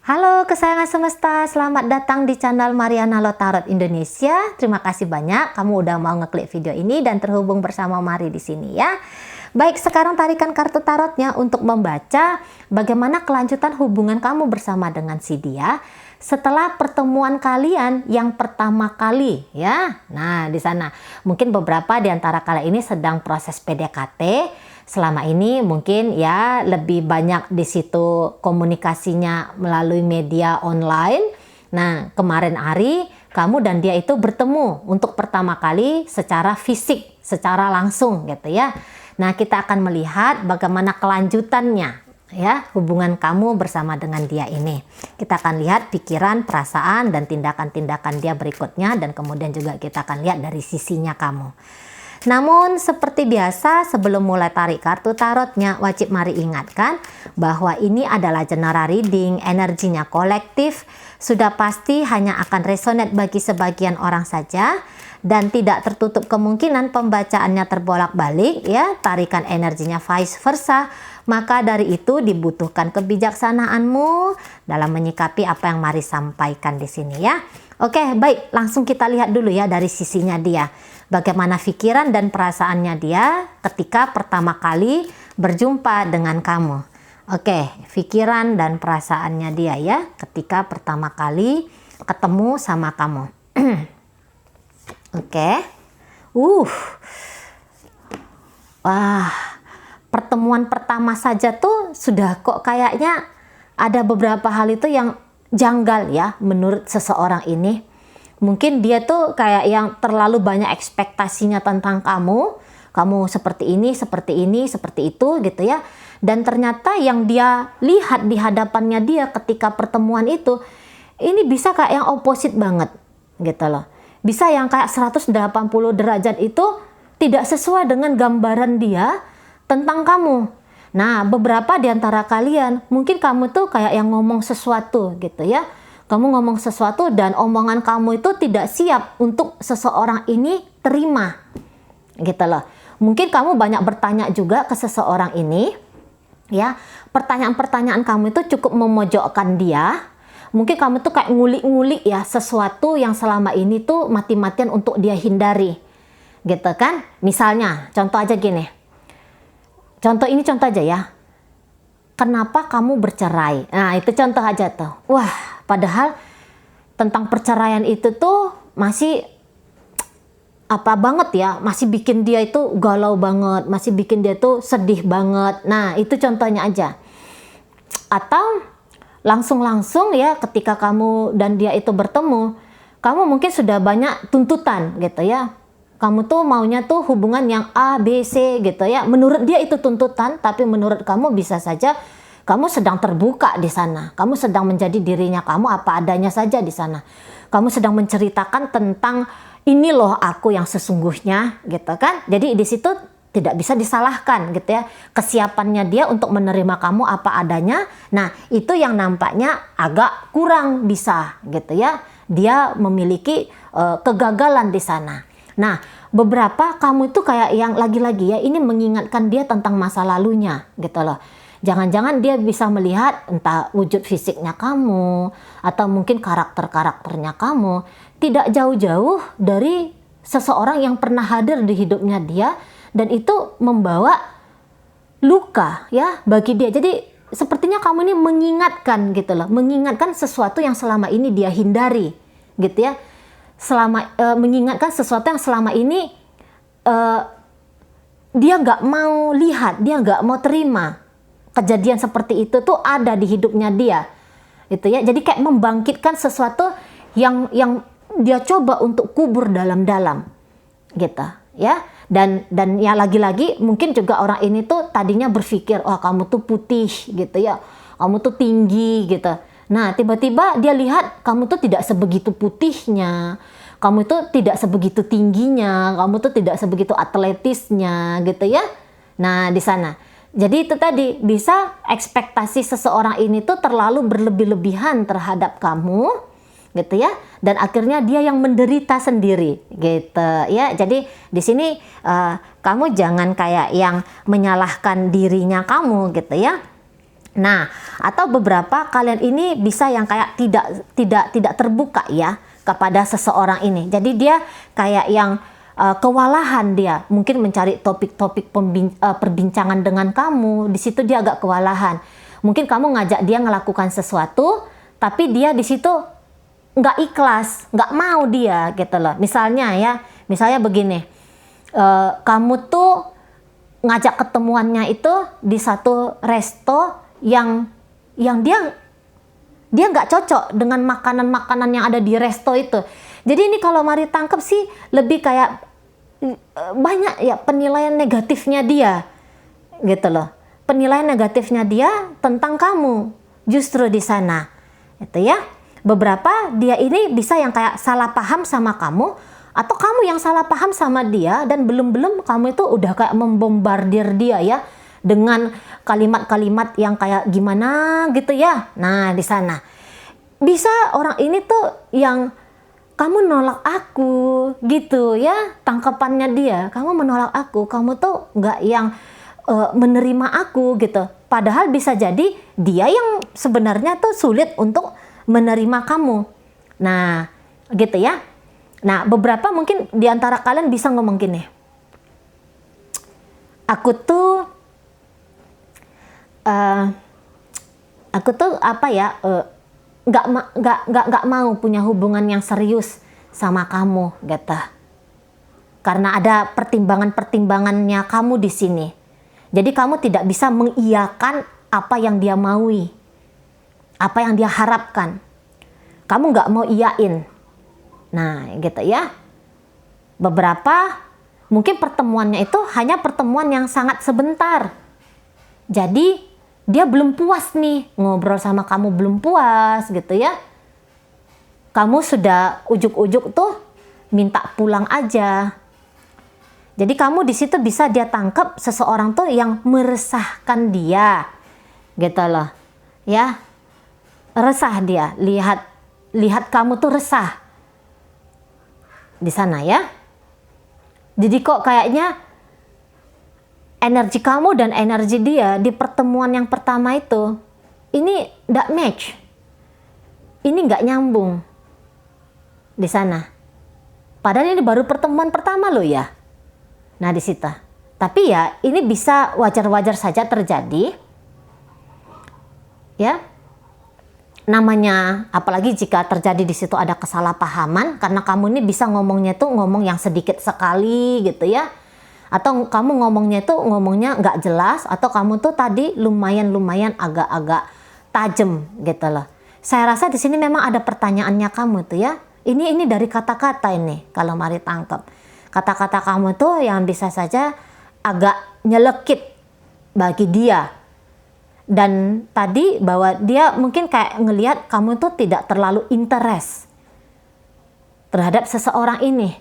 Halo kesayangan semesta, selamat datang di channel Mariana Lo Tarot Indonesia. Terima kasih banyak kamu udah mau ngeklik video ini dan terhubung bersama Mari di sini ya. Baik, sekarang tarikan kartu tarotnya untuk membaca bagaimana kelanjutan hubungan kamu bersama dengan si dia setelah pertemuan kalian yang pertama kali ya. Nah, di sana mungkin beberapa di antara kalian ini sedang proses PDKT. Selama ini mungkin ya lebih banyak di situ komunikasinya melalui media online. Nah, kemarin hari kamu dan dia itu bertemu untuk pertama kali secara fisik, secara langsung gitu ya. Nah, kita akan melihat bagaimana kelanjutannya ya hubungan kamu bersama dengan dia ini. Kita akan lihat pikiran, perasaan dan tindakan-tindakan dia berikutnya, dan kemudian juga kita akan lihat dari sisinya kamu. Namun seperti biasa, sebelum mulai tarik kartu tarotnya, wajib Mari ingatkan bahwa ini adalah general reading, energinya kolektif, sudah pasti hanya akan resonate bagi sebagian orang saja, dan tidak tertutup kemungkinan pembacaannya terbolak-balik ya, tarikan energinya vice versa. Maka dari itu dibutuhkan kebijaksanaanmu dalam menyikapi apa yang Mari sampaikan di sini ya. Oke, baik, langsung kita lihat dulu ya dari sisinya dia. Bagaimana pikiran dan perasaannya dia ketika pertama kali berjumpa dengan kamu. Oke, pikiran dan perasaannya dia ya ketika pertama kali ketemu sama kamu. Oke. Wah, pertemuan pertama saja tuh sudah kok kayaknya ada beberapa hal itu yang janggal ya menurut seseorang ini. Mungkin dia tuh kayak yang terlalu banyak ekspektasinya tentang kamu. Kamu seperti ini, seperti ini, seperti itu gitu ya. Dan ternyata yang dia lihat di hadapannya dia ketika pertemuan itu, ini bisa kayak yang opposite banget gitu loh. Bisa yang kayak 180 derajat itu tidak sesuai dengan gambaran dia tentang kamu. Nah, beberapa di antara kalian, mungkin kamu tuh kayak yang ngomong sesuatu gitu ya. Kamu ngomong sesuatu dan omongan kamu itu tidak siap untuk seseorang ini terima gitu loh. Mungkin kamu banyak bertanya juga ke seseorang ini ya. Pertanyaan-pertanyaan kamu itu cukup memojokkan dia. Mungkin kamu tuh kayak ngulik-ngulik ya sesuatu yang selama ini tuh mati-matian untuk dia hindari gitu kan. Misalnya contoh aja gini, contoh aja ya, kenapa kamu bercerai? Nah, itu contoh aja tuh. Wah, padahal tentang perceraian itu tuh masih apa banget ya, masih bikin dia itu galau banget, masih bikin dia tuh sedih banget. Nah, itu contohnya aja. Atau langsung ya ketika kamu dan dia itu bertemu, kamu mungkin sudah banyak tuntutan gitu ya. Kamu tuh maunya tuh hubungan yang A, B, C gitu ya. Menurut dia itu tuntutan, tapi menurut kamu bisa saja kamu sedang terbuka di sana. Kamu sedang menjadi dirinya kamu apa adanya saja di sana. Kamu sedang menceritakan tentang ini loh aku yang sesungguhnya gitu kan. Jadi di situ tidak bisa disalahkan gitu ya. Kesiapannya dia untuk menerima kamu apa adanya. Nah, itu yang nampaknya agak kurang bisa gitu ya. Dia memiliki kegagalan di sana. Nah, beberapa kamu itu kayak yang lagi-lagi ya ini mengingatkan dia tentang masa lalunya gitu loh. Jangan-jangan dia bisa melihat entah wujud fisiknya kamu atau mungkin karakter-karakternya kamu tidak jauh-jauh dari seseorang yang pernah hadir di hidupnya dia, dan itu membawa luka ya bagi dia. Jadi sepertinya kamu ini mengingatkan gitu loh, mengingatkan sesuatu yang selama ini dia hindari gitu ya. Mengingatkan sesuatu yang selama ini dia nggak mau lihat, dia nggak mau terima. Kejadian seperti itu tuh ada di hidupnya dia gitu ya. Jadi kayak membangkitkan sesuatu yang dia coba untuk kubur dalam-dalam gitu ya. Dan ya lagi-lagi mungkin juga orang ini tuh tadinya berpikir wah kamu tuh putih gitu ya, kamu tuh tinggi gitu. Nah, tiba-tiba dia lihat kamu tuh tidak sebegitu putihnya, kamu tuh tidak sebegitu tingginya, kamu tuh tidak sebegitu atletisnya gitu ya. Nah, di sana. Jadi itu tadi, bisa ekspektasi seseorang ini tuh terlalu berlebih-lebihan terhadap kamu gitu ya, dan akhirnya dia yang menderita sendiri gitu ya. Jadi di sini kamu jangan kayak yang menyalahkan dirinya kamu gitu ya. Nah, atau beberapa kalian ini bisa yang kayak tidak terbuka ya kepada seseorang ini. Jadi dia kayak yang kewalahan, dia mungkin mencari topik-topik perbincangan dengan kamu. Di situ dia agak kewalahan. Mungkin kamu ngajak dia melakukan sesuatu, tapi dia di situ nggak ikhlas, nggak mau dia gitu loh. Misalnya begini, kamu tuh ngajak ketemuannya itu di satu resto yang dia nggak cocok dengan makanan-makanan yang ada di resto itu. Jadi ini kalau Mari tangkap sih lebih kayak banyak ya penilaian negatifnya dia gitu loh. Penilaian negatifnya dia tentang kamu justru di sana. Itu ya. Beberapa dia ini bisa yang kayak salah paham sama kamu, atau kamu yang salah paham sama dia, dan belum kamu itu udah kayak membombardir dia ya dengan kalimat-kalimat yang kayak gimana gitu ya. Nah, di sana bisa orang ini tuh yang kamu nolak aku gitu ya, tangkapannya dia, kamu menolak aku, kamu tuh nggak yang menerima aku gitu. Padahal bisa jadi dia yang sebenarnya tuh sulit untuk menerima kamu. Nah, gitu ya. Nah, beberapa mungkin di antara kalian bisa ngomong gini, aku tuh apa ya, nggak mau punya hubungan yang serius sama kamu gitu. Karena ada pertimbangannya kamu di sini. Jadi kamu tidak bisa mengiyakan apa yang dia maui, apa yang dia harapkan. Kamu nggak mau iyain. Nah, gitu ya. Beberapa mungkin pertemuannya itu hanya pertemuan yang sangat sebentar. Jadi dia belum puas nih, ngobrol sama kamu belum puas gitu ya. Kamu sudah ujuk-ujuk tuh minta pulang aja. Jadi kamu di situ bisa dia tangkap seseorang tuh yang meresahkan dia, gitu loh, ya, resah dia, lihat kamu tuh resah di sana ya. Jadi kok kayaknya energi kamu dan energi dia di pertemuan yang pertama itu ini nggak match, ini nggak nyambung di sana. Padahal ini baru pertemuan pertama loh ya. Nah, di situ. Tapi ya ini bisa wajar-wajar saja terjadi. Ya. Namanya apalagi jika terjadi di situ ada kesalahpahaman, karena kamu ini bisa ngomongnya tuh ngomong yang sedikit sekali gitu ya. Atau kamu ngomongnya nggak jelas, atau kamu tuh tadi lumayan agak-agak tajam gitu loh. Saya rasa di sini memang ada pertanyaannya kamu tuh ya. Ini dari kata-kata ini kalau Mari tangkap. Kata-kata kamu tuh yang bisa saja agak nyelekit bagi dia. Dan tadi bahwa dia mungkin kayak ngelihat kamu tuh tidak terlalu interest terhadap seseorang ini.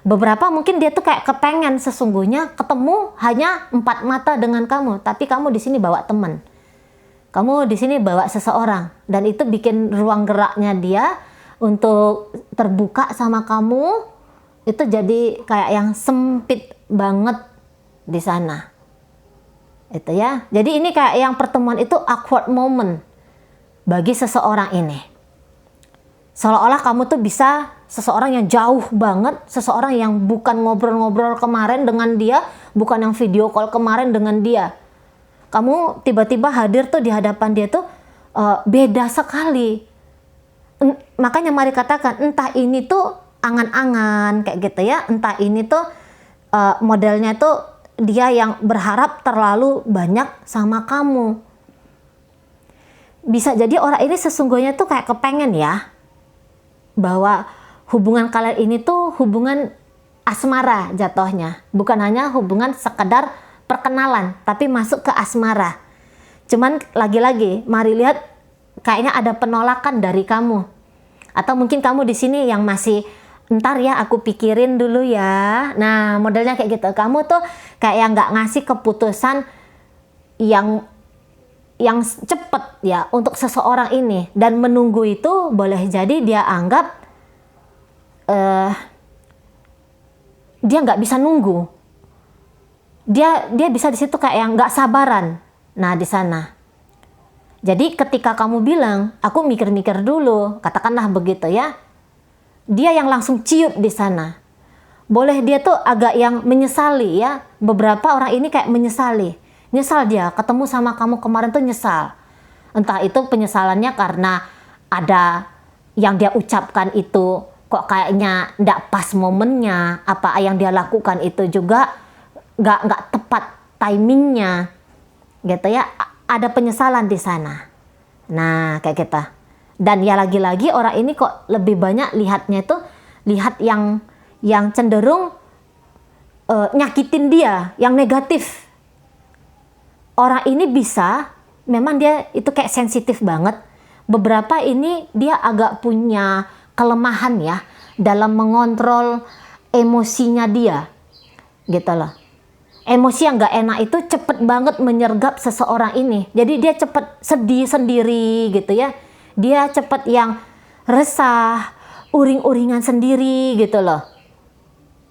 Beberapa mungkin dia tuh kayak kepengen sesungguhnya ketemu hanya 4 mata dengan kamu, tapi kamu di sini bawa teman. Kamu di sini bawa seseorang, dan itu bikin ruang geraknya dia untuk terbuka sama kamu itu jadi kayak yang sempit banget di sana. Itu ya. Jadi ini kayak yang pertemuan itu awkward moment bagi seseorang ini. Seolah-olah kamu tuh bisa seseorang yang jauh banget, seseorang yang bukan ngobrol-ngobrol kemarin dengan dia, bukan yang video call kemarin dengan dia. Kamu tiba-tiba hadir tuh di hadapan dia tuh beda sekali. Makanya Mari katakan, entah ini tuh angan-angan kayak gitu ya, entah ini tuh modelnya tuh dia yang berharap terlalu banyak sama kamu. Bisa jadi orang ini sesungguhnya tuh kayak kepengen ya bahwa hubungan kalian ini tuh hubungan asmara jatuhnya, bukan hanya hubungan sekedar perkenalan, tapi masuk ke asmara. Cuman lagi-lagi Mari lihat kayaknya ada penolakan dari kamu, atau mungkin kamu di sini yang masih ntar ya aku pikirin dulu ya. Nah, modelnya kayak gitu. Kamu tuh kayak nggak ngasih keputusan yang cepet ya untuk seseorang ini, dan menunggu itu boleh jadi dia anggap dia nggak bisa nunggu. Dia bisa di situ kayak yang nggak sabaran. Nah, di sana Jadi ketika kamu bilang, aku mikir-mikir dulu, katakanlah begitu ya, dia yang langsung ciut di sana. Boleh dia tuh agak yang menyesali ya. Beberapa orang ini kayak menyesali. Nyesal dia, ketemu sama kamu kemarin tuh nyesal. Entah itu penyesalannya karena ada yang dia ucapkan itu kok kayaknya ndak pas momennya, apa yang dia lakukan itu juga nggak tepat timingnya, gitu ya. Ada penyesalan di sana. Nah, kayak gitu. Dan ya lagi-lagi orang ini kok lebih banyak lihatnya itu lihat yang cenderung nyakitin dia, yang negatif. Orang ini bisa, memang dia itu kayak sensitif banget. Beberapa ini dia agak punya kelemahan ya dalam mengontrol emosinya dia, gitu loh. Emosi yang gak enak itu cepet banget menyergap seseorang ini. Jadi dia cepet sedih sendiri gitu ya. Dia cepet yang resah, uring-uringan sendiri gitu loh.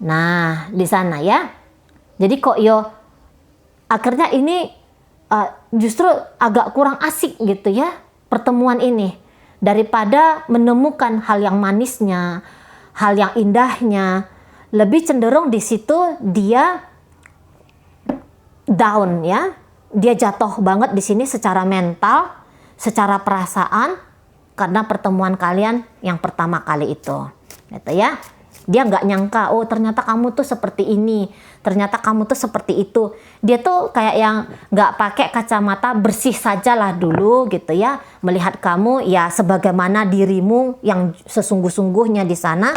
Nah, di sana ya. Jadi kok akhirnya ini justru agak kurang asik gitu ya pertemuan ini. Daripada menemukan hal yang manisnya, hal yang indahnya, lebih cenderung di situ dia down ya. Dia jatuh banget di sini secara mental, secara perasaan karena pertemuan kalian yang pertama kali itu. Gitu ya. Dia nggak nyangka, oh ternyata kamu tuh seperti ini, ternyata kamu tuh seperti itu. Dia tuh kayak yang nggak pakai kacamata, bersih sajalah dulu gitu ya, melihat kamu ya sebagaimana dirimu yang sesungguh-sungguhnya di sana.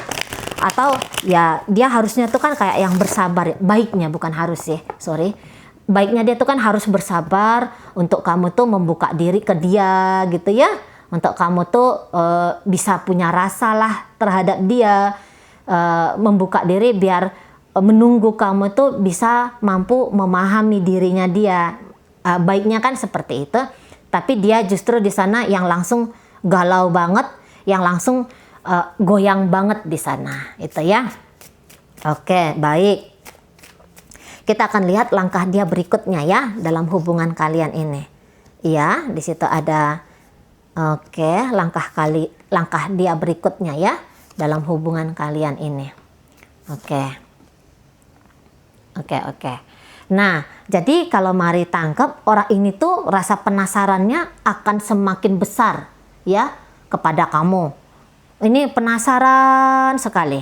Atau ya dia harusnya tuh kan kayak yang bersabar, baiknya bukan harus sih, sorry. Baiknya dia tuh kan harus bersabar untuk kamu tuh membuka diri ke dia gitu ya, untuk kamu tuh bisa punya rasa lah terhadap dia. Membuka diri biar menunggu kamu tuh bisa mampu memahami dirinya dia. Baiknya kan seperti itu, tapi dia justru di sana yang langsung galau banget, yang langsung goyang banget di sana, itu ya. Oke, baik. Kita akan lihat langkah dia berikutnya ya dalam hubungan kalian ini. Iya, di situ ada langkah dia berikutnya ya dalam hubungan kalian ini. Oke. Nah, jadi kalau mari tangkap, orang ini tuh rasa penasarannya akan semakin besar ya kepada kamu. Ini penasaran sekali.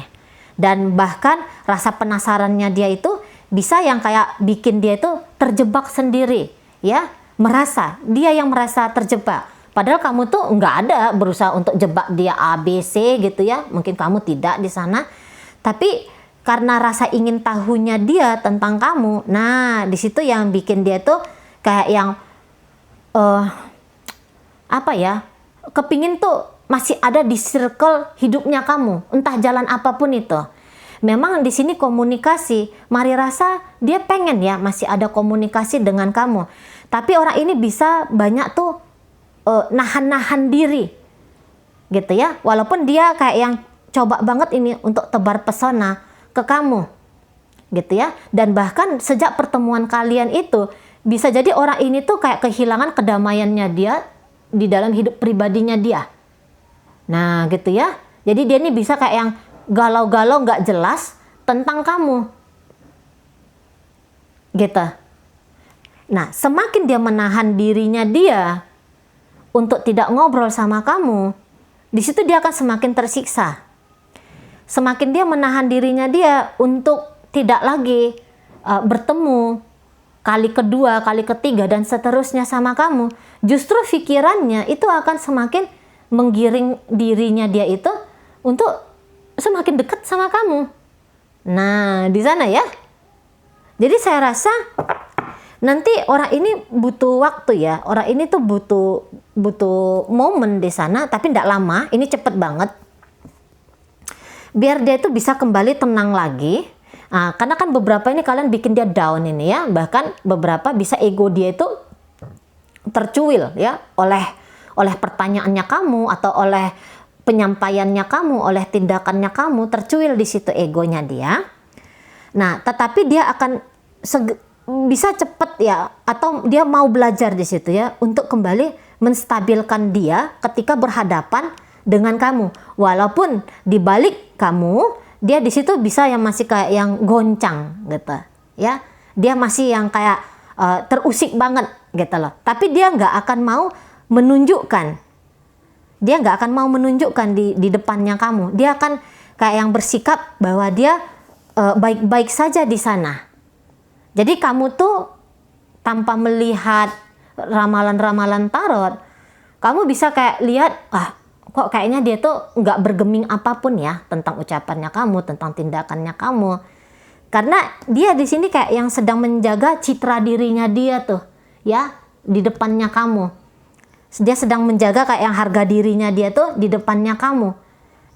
Dan bahkan rasa penasarannya dia itu bisa yang kayak bikin dia itu terjebak sendiri ya, dia yang merasa terjebak. Padahal kamu tuh nggak ada berusaha untuk jebak dia A, B, C gitu ya. Mungkin kamu tidak di sana. Tapi karena rasa ingin tahunya dia tentang kamu. Nah, di situ yang bikin dia tuh kayak yang kepingin tuh masih ada di circle hidupnya kamu. Entah jalan apapun itu. Memang di sini komunikasi. Mari rasa dia pengen ya masih ada komunikasi dengan kamu. Tapi orang ini bisa banyak tuh nahan-nahan diri gitu ya, walaupun dia kayak yang coba banget ini untuk tebar pesona ke kamu gitu ya. Dan bahkan sejak pertemuan kalian itu bisa jadi orang ini tuh kayak kehilangan kedamaiannya dia di dalam hidup pribadinya dia. Nah gitu ya, jadi dia ini bisa kayak yang galau-galau nggak jelas tentang kamu gitu. Nah, semakin dia menahan dirinya dia untuk tidak ngobrol sama kamu, di situ dia akan semakin tersiksa. Semakin dia menahan dirinya dia untuk tidak lagi bertemu kali kedua, kali ketiga, dan seterusnya sama kamu, justru pikirannya itu akan semakin menggiring dirinya dia itu untuk semakin dekat sama kamu. Nah, di sana ya. Jadi saya rasa nanti orang ini butuh waktu ya. Orang ini tuh butuh momen di sana, tapi tidak lama. Ini cepet banget. Biar dia itu bisa kembali tenang lagi. Nah, karena kan beberapa ini kalian bikin dia down ini ya. Bahkan beberapa bisa ego dia itu tercuil ya oleh pertanyaannya kamu atau oleh penyampaiannya kamu, oleh tindakannya kamu, tercuil di situ egonya dia. Nah, tetapi dia akan bisa cepet ya, atau dia mau belajar di situ ya untuk kembali menstabilkan dia ketika berhadapan dengan kamu. Walaupun di balik kamu, dia di situ bisa yang masih kayak yang goncang gitu ya. Dia masih yang kayak terusik banget gitu loh. Tapi dia nggak akan mau menunjukkan. Dia nggak akan mau menunjukkan di depannya kamu. Dia akan kayak yang bersikap bahwa dia baik-baik saja di sana. Jadi kamu tuh tanpa melihat ramalan-ramalan tarot, kamu bisa kayak lihat, kok kayaknya dia tuh nggak bergeming apapun ya tentang ucapannya kamu, tentang tindakannya kamu. Karena dia di sini kayak yang sedang menjaga citra dirinya dia tuh, ya, di depannya kamu. Dia sedang menjaga kayak yang harga dirinya dia tuh di depannya kamu.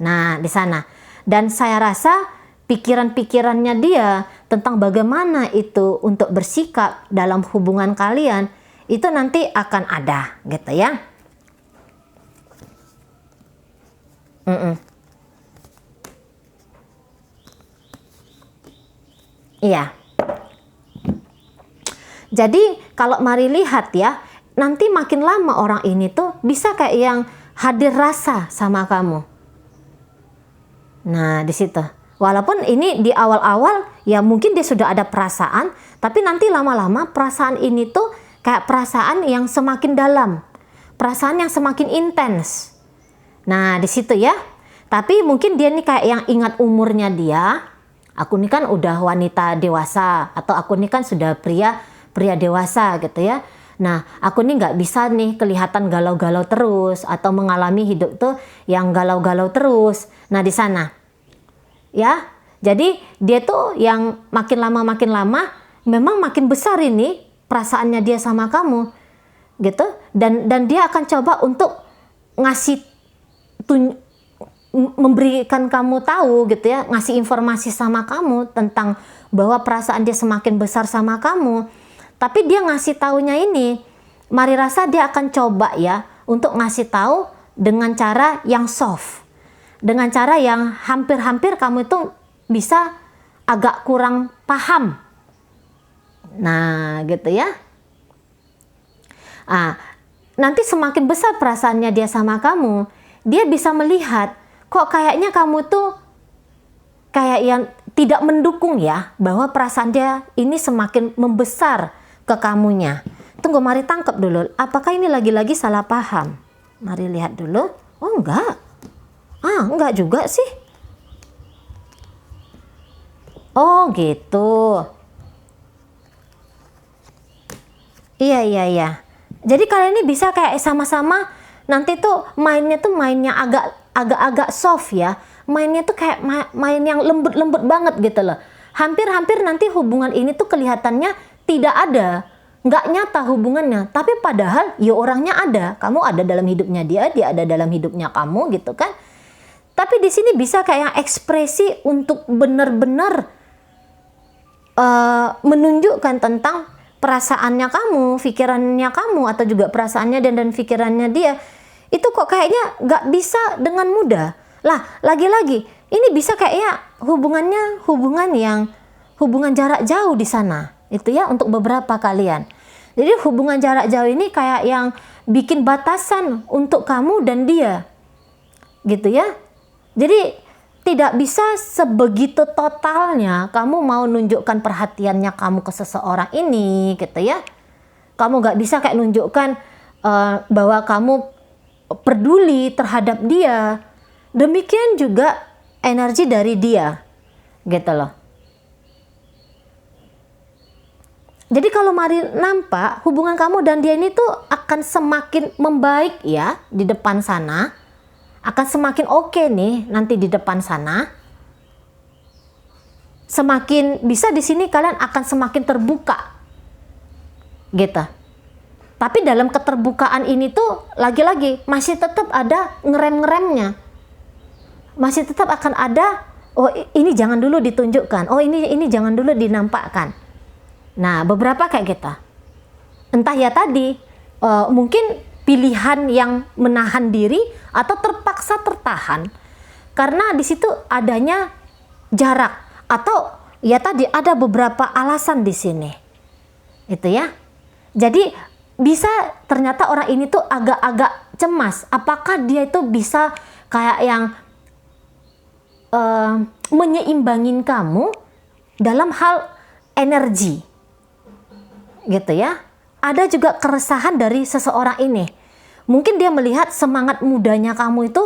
Nah, di sana. Dan saya rasa pikiran-pikirannya dia tentang bagaimana itu untuk bersikap dalam hubungan kalian, itu nanti akan ada, gitu ya. Iya. Jadi kalau mari lihat ya, nanti makin lama orang ini tuh bisa kayak yang hadir rasa sama kamu. Nah, di situ. Walaupun ini di awal-awal ya mungkin dia sudah ada perasaan, tapi nanti lama-lama perasaan ini tuh kayak perasaan yang semakin dalam, perasaan yang semakin intens. Nah, di situ ya. Tapi mungkin dia nih kayak yang ingat umurnya dia. Aku nih kan udah wanita dewasa, atau aku nih kan sudah pria dewasa gitu ya. Nah, aku nih nggak bisa nih kelihatan galau-galau terus atau mengalami hidup tuh yang galau-galau terus. Nah, di sana. Ya. Jadi dia tuh yang makin lama memang makin besar ini perasaannya dia sama kamu. Gitu. Dan dia akan coba untuk ngasih memberikan kamu tahu gitu ya, ngasih informasi sama kamu tentang bahwa perasaan dia semakin besar sama kamu. Tapi dia ngasih taunya ini, mari rasa dia akan coba ya untuk ngasih tahu dengan cara yang soft, dengan cara yang hampir-hampir kamu itu bisa agak kurang paham. Nah, gitu ya. Nanti semakin besar perasaannya dia sama kamu, dia bisa melihat kok kayaknya kamu tuh kayak yang tidak mendukung ya, bahwa perasaan dia ini semakin membesar ke kamunya. Tunggu, mari tangkap dulu. Apakah ini lagi-lagi salah paham? Mari lihat dulu. Oh enggak. Enggak juga sih. Oh gitu. Iya. Jadi kalian ini bisa kayak sama-sama nanti tuh mainnya agak-agak soft ya. Mainnya tuh kayak main yang lembut-lembut banget gitu loh. Hampir-hampir nanti hubungan ini tuh kelihatannya tidak ada, nggak nyata hubungannya. Tapi padahal ya orangnya ada. Kamu ada dalam hidupnya dia ada dalam hidupnya kamu gitu kan. Tapi di sini bisa kayak ekspresi untuk benar-benar menunjukkan tentang perasaannya kamu, pikirannya kamu, atau juga perasaannya dan pikirannya dia. Itu kok kayaknya nggak bisa dengan mudah. Lah, lagi-lagi ini bisa kayaknya hubungan jarak jauh di sana. Itu ya untuk beberapa kalian. Jadi hubungan jarak jauh ini kayak yang bikin batasan untuk kamu dan dia. Gitu ya. Jadi tidak bisa sebegitu totalnya kamu mau nunjukkan perhatiannya kamu ke seseorang ini gitu ya. Kamu nggak bisa kayak nunjukkan bahwa kamu peduli terhadap dia. Demikian juga energi dari dia gitu loh. Jadi kalau mari nampak hubungan kamu dan dia ini tuh akan semakin membaik ya di depan sana. Akan semakin oke nih nanti di depan sana. Semakin bisa di sini kalian akan semakin terbuka. Gitu. Tapi dalam keterbukaan ini tuh lagi-lagi masih tetap ada ngerem-ngeremnya. Masih tetap akan ada, oh ini jangan dulu ditunjukkan, oh ini jangan dulu dinampakkan. Nah, beberapa kayak gitu. Entah ya tadi, mungkin pilihan yang menahan diri atau terpaksa tertahan karena di situ adanya jarak, atau ya tadi ada beberapa alasan di sini. Itu ya. Jadi bisa ternyata orang ini tuh agak-agak cemas. Apakah dia itu bisa kayak yang menyeimbangin kamu dalam hal energi, gitu ya. Ada juga keresahan dari seseorang ini. Mungkin dia melihat semangat mudanya kamu itu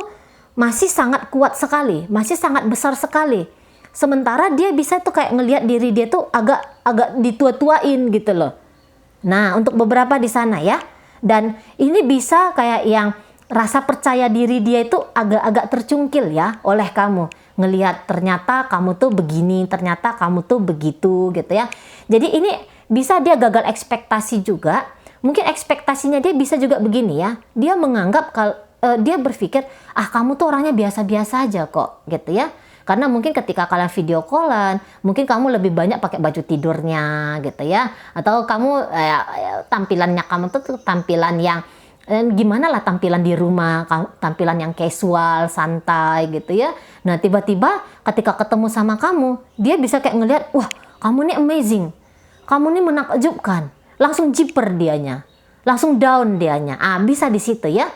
masih sangat kuat sekali, masih sangat besar sekali. Sementara dia bisa tuh kayak ngelihat diri dia tuh agak ditua-tuain gitu loh. Nah, untuk beberapa di sana ya. Dan ini bisa kayak yang rasa percaya diri dia itu agak-agak tercungkil ya oleh kamu. Ngelihat ternyata kamu tuh begini, ternyata kamu tuh begitu gitu ya. Jadi ini bisa dia gagal ekspektasi juga. Mungkin ekspektasinya dia bisa juga begini ya. Dia menganggap dia berpikir, kamu tuh orangnya biasa-biasa aja kok gitu ya. Karena mungkin ketika kalian video callan, mungkin kamu lebih banyak pakai baju tidurnya gitu ya. Atau kamu tampilannya kamu tuh tampilan yang gimana lah, tampilan di rumah, tampilan yang casual, santai gitu ya. Nah, tiba-tiba ketika ketemu sama kamu, dia bisa kayak ngelihat, wah, kamu ini amazing, kamu ini menakjubkan, langsung jiper dianya, langsung down dianya. Bisa di situ ya.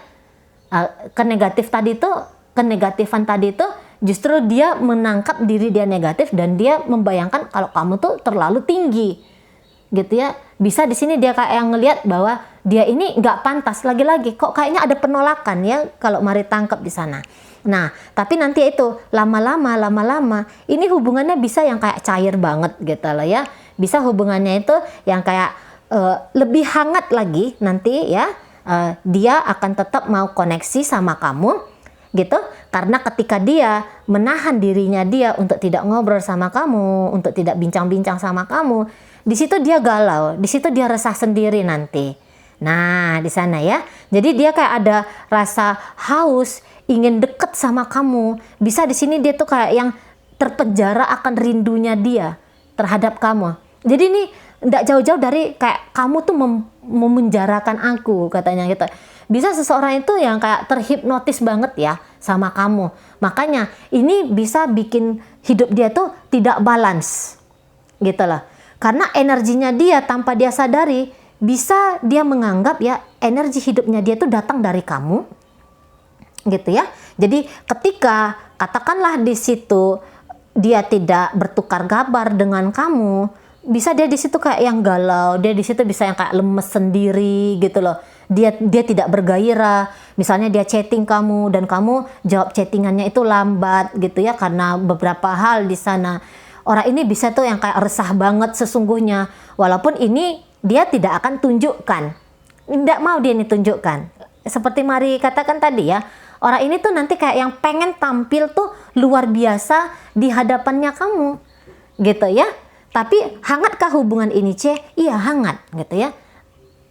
Kenegatifan tadi itu justru dia menangkap diri dia negatif dan dia membayangkan kalau kamu tuh terlalu tinggi, gitu ya. Bisa di sini dia kayak ngelihat bahwa dia ini nggak pantas, lagi-lagi kok kayaknya ada penolakan ya kalau mari tangkap di sana. Nah, tapi nanti itu lama-lama ini hubungannya bisa yang kayak cair banget gitu loh ya. Bisa hubungannya itu yang kayak lebih hangat lagi nanti ya. Dia akan tetap mau koneksi sama kamu gitu, karena ketika dia menahan dirinya dia untuk tidak ngobrol sama kamu, untuk tidak bincang-bincang sama kamu, di situ dia galau, di situ dia resah sendiri nanti. Nah, di sana ya. Jadi dia kayak ada rasa haus, ingin deket sama kamu. Bisa di sini dia tuh kayak yang terpenjara akan rindunya dia terhadap kamu. Jadi ini tidak jauh-jauh dari kayak kamu tuh memenjarakan aku, katanya gitu. Bisa seseorang itu yang kayak terhipnotis banget ya sama kamu. Makanya ini bisa bikin hidup dia tuh tidak balance gitu loh. Karena energinya dia tanpa dia sadari, bisa dia menganggap ya energi hidupnya dia tuh datang dari kamu gitu ya. Jadi ketika katakanlah di situ dia tidak bertukar kabar dengan kamu, bisa dia di situ kayak yang galau, dia di situ bisa yang kayak lemes sendiri gitu loh. Dia tidak bergairah. Misalnya dia chatting kamu dan kamu jawab chattingannya itu lambat gitu ya, karena beberapa hal di sana. Orang ini bisa tuh yang kayak resah banget sesungguhnya, walaupun ini dia tidak akan tunjukkan, tidak mau dia ini tunjukkan. Seperti Mari katakan tadi ya, orang ini tuh nanti kayak yang pengen tampil tuh luar biasa di hadapannya kamu gitu ya. Tapi hangatkah hubungan ini, C? Iya, hangat gitu ya.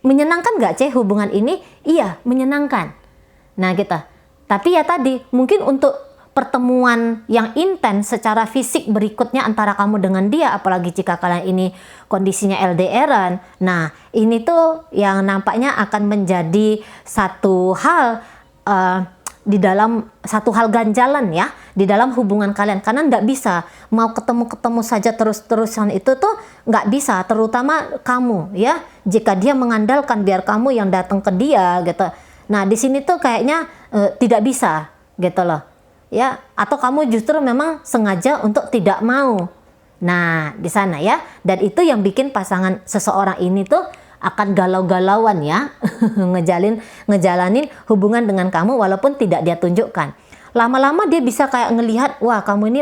Menyenangkan nggak, C, hubungan ini? Iya, menyenangkan. Nah gitu. Tapi ya tadi, mungkin untuk pertemuan yang intens secara fisik berikutnya antara kamu dengan dia, apalagi jika kalian ini kondisinya LDR-an, nah ini tuh yang nampaknya akan menjadi satu hal di dalam satu hal ganjalan ya di dalam hubungan kalian, karena nggak bisa mau ketemu saja terus-terusan, itu tuh nggak bisa, terutama kamu ya, jika dia mengandalkan biar kamu yang datang ke dia gitu. Nah di sini tuh kayaknya tidak bisa gitu loh ya, atau kamu justru memang sengaja untuk tidak mau. Nah di sana ya, dan itu yang bikin pasangan seseorang ini tuh akan galau-galauan ya ngejalanin hubungan dengan kamu walaupun tidak dia tunjukkan. Lama-lama dia bisa kayak ngelihat, wah kamu ini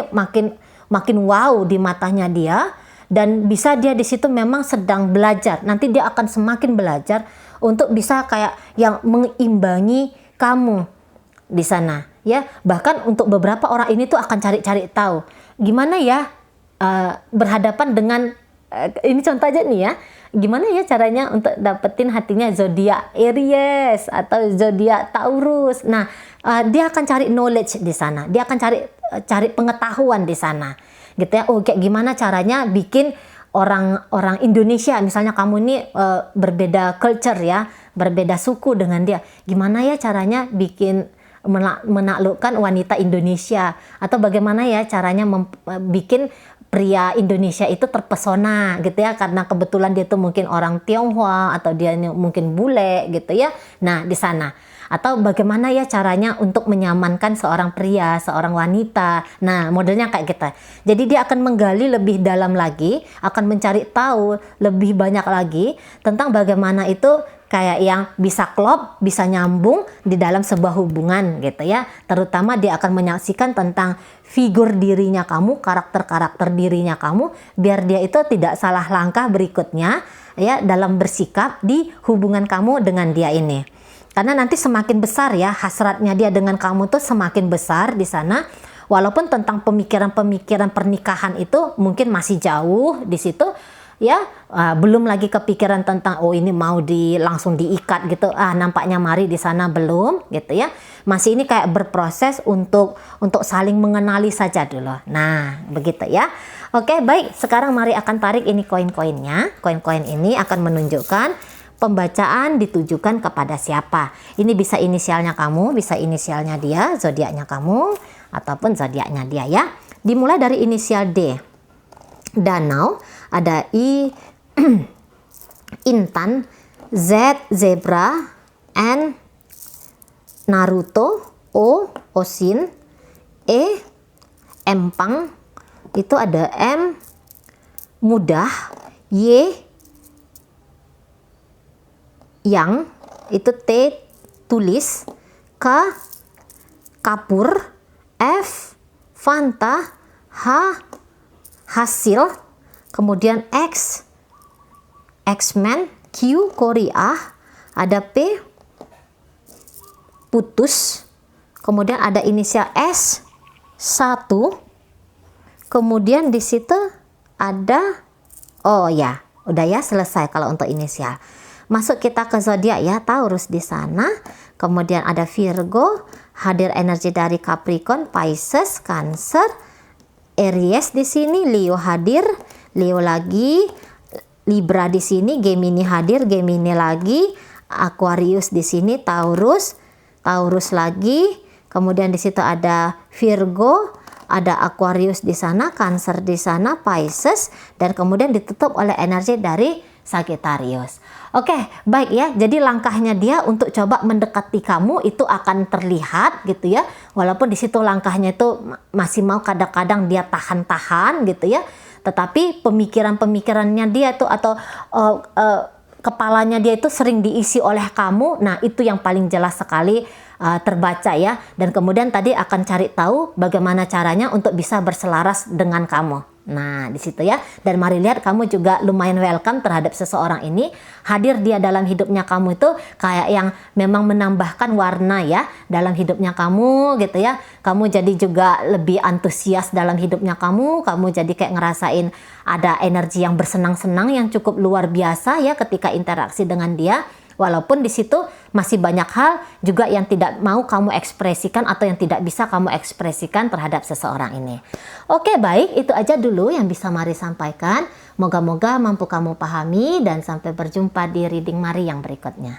makin wow di matanya dia, dan bisa dia di situ memang sedang belajar. Nanti dia akan semakin belajar untuk bisa kayak yang mengimbangi kamu di sana ya. Bahkan untuk beberapa orang ini tuh akan cari-cari tahu gimana ya berhadapan dengan ini contoh aja nih ya, gimana ya caranya untuk dapetin hatinya zodiak Aries atau zodiak Taurus. Nah, dia akan cari knowledge di sana. Dia akan cari pengetahuan di sana. Gitu ya. Oh, kayak gimana caranya bikin orang Indonesia, misalnya kamu ini berbeda culture ya, berbeda suku dengan dia. Gimana ya caranya bikin menaklukkan wanita Indonesia, atau bagaimana ya caranya bikin pria Indonesia itu terpesona gitu ya, karena kebetulan dia tuh mungkin orang Tionghoa atau dia mungkin bule gitu ya. Nah, di sana. Atau bagaimana ya caranya untuk menyamankan seorang pria, seorang wanita. Nah, modelnya kayak gitu. Jadi dia akan menggali lebih dalam lagi, akan mencari tahu lebih banyak lagi tentang bagaimana itu kayak yang bisa klop, bisa nyambung di dalam sebuah hubungan gitu ya. Terutama dia akan menyaksikan tentang figur dirinya kamu, karakter-karakter dirinya kamu, biar dia itu tidak salah langkah berikutnya ya dalam bersikap di hubungan kamu dengan dia ini. Karena nanti semakin besar ya hasratnya dia dengan kamu tuh semakin besar di sana. Walaupun tentang pemikiran-pemikiran pernikahan itu mungkin masih jauh di situ ya, belum lagi kepikiran tentang oh ini mau langsung diikat gitu. Nampaknya mari di sana belum gitu ya. Masih ini kayak berproses untuk saling mengenali saja dulu. Nah, begitu ya. Oke, baik. Sekarang mari akan tarik ini koin-koinnya. Koin-koin ini akan menunjukkan pembacaan ditujukan kepada siapa. Ini bisa inisialnya kamu, bisa inisialnya dia, zodiaknya kamu, ataupun zodiaknya dia ya. Dimulai dari inisial D. Danau, ada I, Intan, Z, Zebra, N, Naruto, O, Osin, E, Empang, itu ada M, Mudah, Y, Yang, itu T, Tulis, K, Kapur, F, Fanta, H, Hasil, kemudian X, X-Men, Q, Korea, ada P, Putus, kemudian ada inisial S, 1, kemudian di situ ada, oh ya, udah ya selesai kalau untuk inisial. Masuk kita ke zodiak ya, Taurus di sana. Kemudian ada Virgo, hadir energi dari Capricorn, Pisces, Cancer, Aries di sini, Leo hadir, Leo lagi, Libra di sini, Gemini hadir, Gemini lagi, Aquarius di sini, Taurus, Taurus lagi. Kemudian di situ ada Virgo, ada Aquarius di sana, Cancer di sana, Pisces, dan kemudian ditutup oleh energi dari Sagittarius. Oke, baik ya. Jadi langkahnya dia untuk coba mendekati kamu itu akan terlihat gitu ya. Walaupun di situ langkahnya itu masih mau kadang-kadang dia tahan-tahan gitu ya. Tetapi pemikiran-pemikirannya dia itu atau kepalanya dia itu sering diisi oleh kamu. Nah, itu yang paling jelas sekali terbaca ya. Dan kemudian tadi akan cari tahu bagaimana caranya untuk bisa berselaras dengan kamu. Nah, di situ ya. Dan mari lihat kamu juga lumayan welcome terhadap seseorang ini. Hadir dia dalam hidupnya kamu itu kayak yang memang menambahkan warna ya dalam hidupnya kamu gitu ya. Kamu jadi juga lebih antusias dalam hidupnya kamu. Kamu jadi kayak ngerasain ada energi yang bersenang-senang yang cukup luar biasa ya ketika interaksi dengan dia. Walaupun di situ masih banyak hal juga yang tidak mau kamu ekspresikan atau yang tidak bisa kamu ekspresikan terhadap seseorang ini. Oke, baik, itu aja dulu yang bisa Mari sampaikan. Moga-moga mampu kamu pahami dan sampai berjumpa di reading Mari yang berikutnya.